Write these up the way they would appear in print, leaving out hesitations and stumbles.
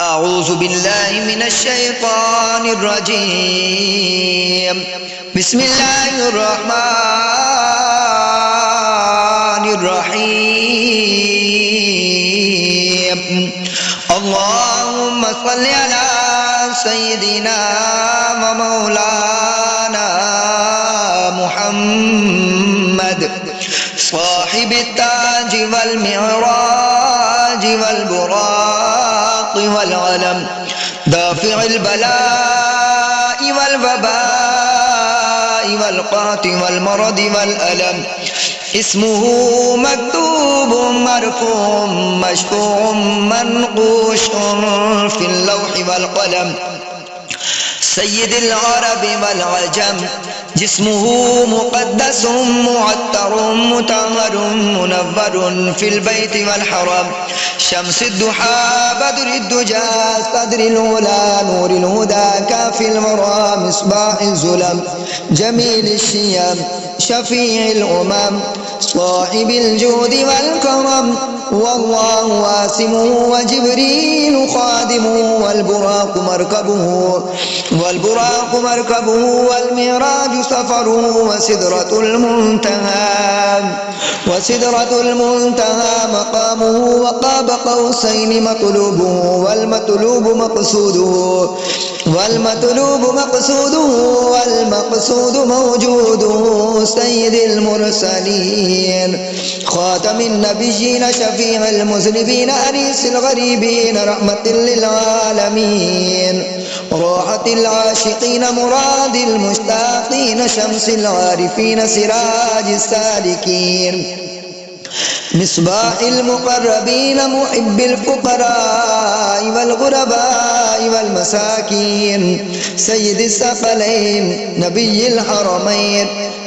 أعوذ بالله من الشيطان الرجيم. بسم الله الرحمن الرحيم. اللهم صل على سيدنا ومولانا محمد صاحب التاج والمعراج والبراق والعلم، دافع البلاء والوباء والقات والمرض والألم. اسمه مكتوب مرفوع مشفوع منقوش في اللوح والقلم. سيد العرب والعجم، جسمه مقدس معطر مطهر منور في البيت والحرم. شمس الضحى بدر الدجى صدر العلا نور الهدى كافي الورى مصباح الظلم. جميل الشيم شفيع الأمم صاحب الجود والكرم. والله واسمه وجبريل خادمه والبراق مركبه والمعراج سفره وسدرة المنتهى مقامه وقاب قوسين مطلوبه والمقصود موجوده. سيد المرسلين خاتم النبيين شفيع المذنبين أنيس الغريبين رحمة للعالمين. راحة العاشقين مراد المشتاقين شمس العارفين سراج السالكين. مصباح المقربين محب الفقراء والغرباء والمساكين. سيد الثقلين نبي الحرمين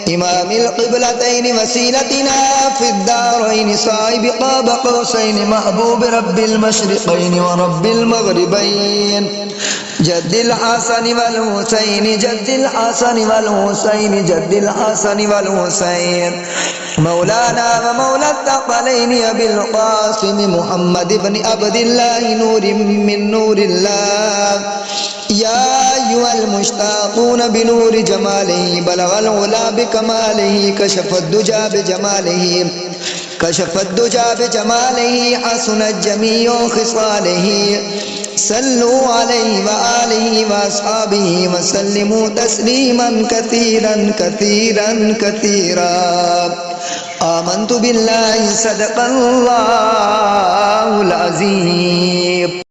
إمام القبلتين وسيلتنا في الدارين صاحب قاب قوسين محبوب رب المشرقين ورب المغربين. جد الحسن والحسين مولانا ومولى الثقلين أبي القاسم محمد بن عبد الله نور من نور الله. يا أيها المشتاقون بنور جماله بلغ العلا بكماله كشف الدجى بجماله حسنت جميع خصاله. صلوا عليه وآله وأصحابه وسلموا تسليما كثيرا كثيرا كثيرا. آمنت بالله صدق الله العظيم.